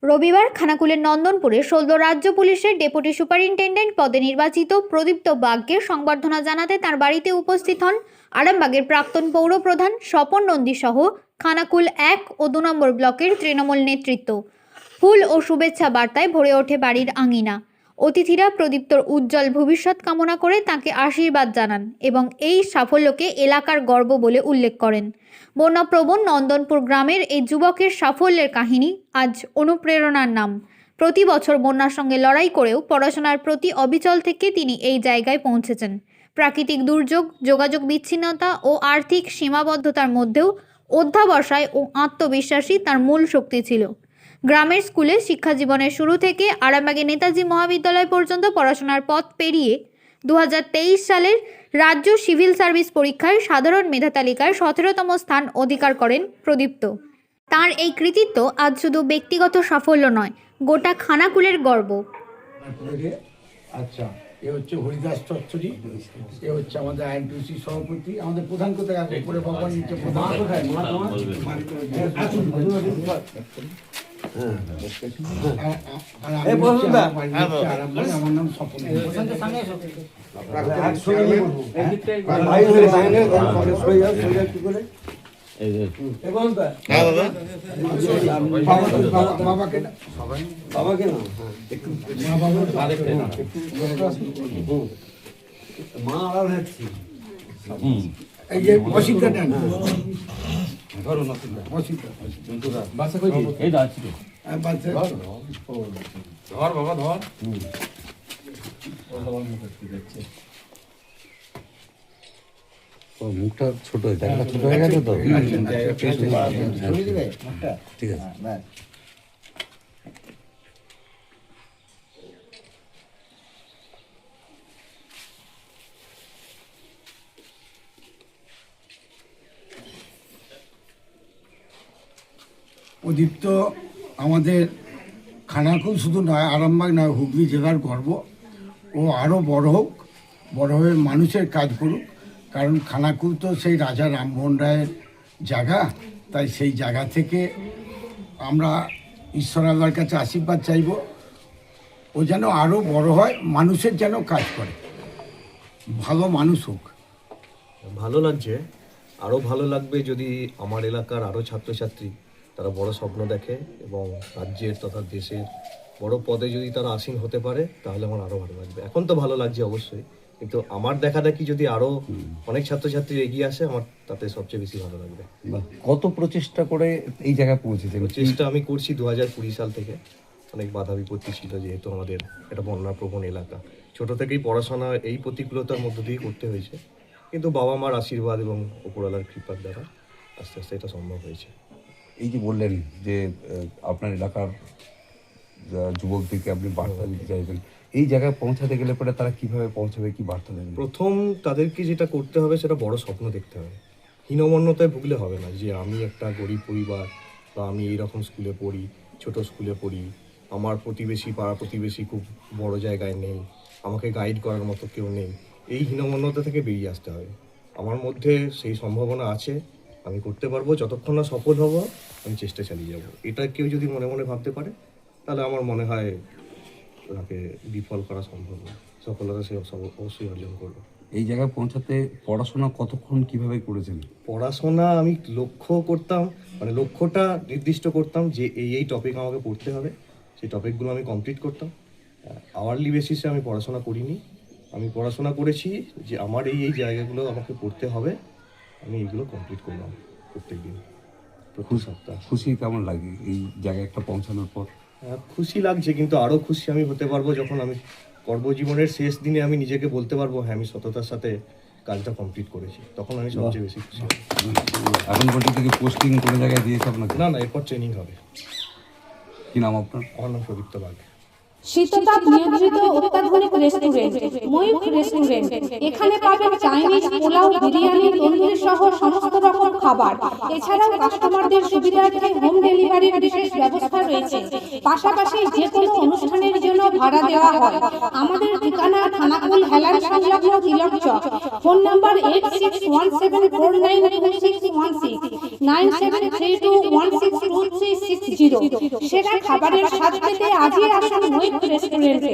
রবিবার খানাকুলের নন্দনপুরে সদ্য রাজ্য পুলিশের ডেপুটি সুপারিনটেন্ডেন্ট পদে নির্বাচিত প্রদীপ্ত বাগকে সংবর্ধনা জানাতে তার বাড়িতে উপস্থিত হন আরামবাগের প্রাক্তন পৌর প্রধান স্বপন নন্দী সহ খানাকুল 1 ও 2 নম্বর ব্লকের তৃণমূল নেতৃত্ব। ফুল ও শুভেচ্ছা বার্তায় ভরে ওঠে বাড়ির আঙিনা। অতিথিরা প্রদীপ্তর উজ্জ্বল ভবিষ্যৎ কামনা করে তাকে আশীর্বাদ জানান এবং এই সাফল্যকে এলাকার গর্ব বলে উল্লেখ করেন। বন্যাপ্রবণ নন্দনপুর গ্রামের এই যুবকের সাফল্যের কাহিনী আজ অনুপ্রেরণার নাম। প্রতি বছর বন্যার সঙ্গে লড়াই করেও পড়াশোনার প্রতি অবিচল থেকে তিনি এই জায়গায় পৌঁছেছেন। প্রাকৃতিক দুর্যোগ, যোগাযোগ বিচ্ছিন্নতা ও আর্থিক সীমাবদ্ধতার মধ্যেও অধ্যাবসায় ও আত্মবিশ্বাসী তার মূল শক্তি ছিল। গ্রামের স্কুলে শিক্ষা জীবনের শুরু থেকে আরামবাগে নেতাজি মহাবিদ্যালয় পর্যন্ত পড়াশোনার পথ পেরিয়ে 2023 সালের রাজ্য সিভিল সার্ভিস পরীক্ষায় সাধারণ মেধা তালিকায় 17তম স্থান অধিকার করেন প্রদীপ্ত। তার এই কৃতিত্ব আজ শুধু ব্যক্তিগত সাফল্য নয়, গোটা খানাকুলের গর্ব। আচ্ছা, এ হচ্ছে হরিদাস চচ্চড়ি, এ হচ্ছে আমাদের আইএনটিসি সভাপতি, আমাদের প্রধান কোথায় আছে? উপরে ভগবান, নিচে প্রধান কোথায়? আমার নাম স্বপন। বাবাকে না একটু মা আড়াল হচ্ছে এই যে অসিদ্ধা নেন ধরুন অসিদ্ধা বাচ্চা কই এই দাঁড়াচ্ছি বাচ্চা ধর বাবা ধর মুখটা ছোট জায়গাটা ছোট হয়ে গেছে তো ঠিক আছে। প্রদীপ্ত আমাদের খানাকুল শুধু নয়, আরামবাগ নয়, হুগলি জেলার গর্ব। ও আরও বড় হোক, বড় হয়ে মানুষের কাজ করুক, কারণ খানাকুল তো সেই রাজা রামমোহন রায়ের জায়গা। তাই সেই জায়গা থেকে আমরা ঈশ্বর আল্লাহর কাছে আশীর্বাদ চাইব, ও যেন আরও বড় হয়, মানুষের যেন কাজ করে, ভালো মানুষ হোক। ভালো লাগছে, আরও ভালো লাগবে যদি আমার এলাকার আরও ছাত্রছাত্রী তারা বড় স্বপ্ন দেখে এবং রাজ্যের তথা দেশের বড় পদে যদি তারা আসীন হতে পারে, তাহলে আমার আরও ভালো লাগবে। এখন তো ভালো লাগছে অবশ্যই, কিন্তু আমার দেখা দেখি যদি আরও অনেক ছাত্রছাত্রী এগিয়ে আসে, আমার তাতে সবচেয়ে বেশি ভালো লাগবে। কত প্রচেষ্টা করে এই জায়গায় পৌঁছেছে? চেষ্টা আমি করছি 2020 সাল থেকে। অনেক বাধা বিপত্তি ছিল, যেহেতু আমাদের এটা বন্যাপ্রবণ এলাকা। ছোট থেকেই পড়াশোনা এই প্রতিকূলতার মধ্য দিয়ে করতে হয়েছে, কিন্তু বাবা মার আশীর্বাদ এবং উপরওয়ালার কৃপার দ্বারা আস্তে আস্তে এটা সম্ভব হয়েছে। এই যে বললেন যে আপনার এলাকার যুবকদেরকে আপনি বার্তা দিতে চাইবেন, এই জায়গায় পৌঁছাতে গেলে পরে তারা কিভাবে পৌঁছাবে, কি বার্তা দেবেন? প্রথম তাদেরকে যেটা করতে হবে সেটা বড় স্বপ্ন দেখতে হবে। হীনমন্যতায় ভুগলে হবে না যে আমি একটা গরিব পরিবার বা আমি এইরকম স্কুলে পড়ি, ছোট স্কুলে পড়ি, আমার প্রতিবেশী পাড়া প্রতিবেশী খুব বড় জায়গায় নেই, আমাকে গাইড করার মতো কেউ নেই। এই হীনমন্যতা থেকে বেরিয়ে আসতে হবে। আমার মধ্যে সেই সম্ভাবনা আছে, আমি করতে পারবো। যতক্ষণ না সফল হব, আমি চেষ্টা চালিয়ে যাব। এটা কেউ যদি মনে মনে ভাবতে পারে, তাহলে আমার মনে হয় তাকে বিফল করা সম্ভব না। সফলতা সে অবশ্যই অর্জন করবো। এই জায়গায় পৌঁছাতে পড়াশোনা কতক্ষণ কিভাবে করেছেন? পড়াশোনা আমি লক্ষ্য করতাম, মানে লক্ষ্যটা নির্দিষ্ট করতাম যে এই টপিক আমাকে পড়তে হবে, সেই টপিকগুলো আমি কমপ্লিট করতাম। আওয়ারলি বেসিসে আমি পড়াশোনা করিনি, আমি পড়াশোনা করেছি যে আমার এই জায়গাগুলো আমাকে পড়তে হবে, আমি এইগুলো কমপ্লিট করলাম প্রত্যেক দিন, প্রতি সপ্তাহ। খুশি কেমন লাগে এই জায়গায় একটা পৌঁছানোর পর? খুশি লাগছে, কিন্তু আরও খুশি আমি হতে পারবো যখন আমি কর্মজীবনের শেষ দিনে আমি নিজেকে বলতে পারবো হ্যাঁ আমি সততার সাথে কাজটা কমপ্লিট করেছি, তখন আমি সবচেয়ে বেশি খুশি হব। এখন পর্যন্ত কি পোস্টিং কোনো জায়গায় দিয়েছে আপনাকে? না, এরপর ট্রেনিং হবে। কি নাম আপনার? আমার নাম প্রদীপ্ত বাগ। শীততাপ নিয়ন্ত্রিত অত্যাধুনিক রেস্টুরেন্ট ময়ূখ রেস্টুরেন্ট। এখানে পাবেন চাইনিজ, পোলাও, বিরিয়ানি, তন্দুরি সহ সমস্ত রকম খাবার। এছাড়াও কাস্টমারদের সুবিধার্থে হোম ডেলিভারির বিশেষ ব্যবস্থা রয়েছে। পাশাপাশি যে কোনো অনুষ্ঠানের জন্য ভাড়া দেওয়া হয়। আমাদের ঠিকানা খানাকুল হেলান সংলগ্ন তিলক চক। Phone number 8617492616 9732162360। সেরা খাবারের স্বাদ পেতে আজই আসুন মৈত্র রেস্টুরেন্টে।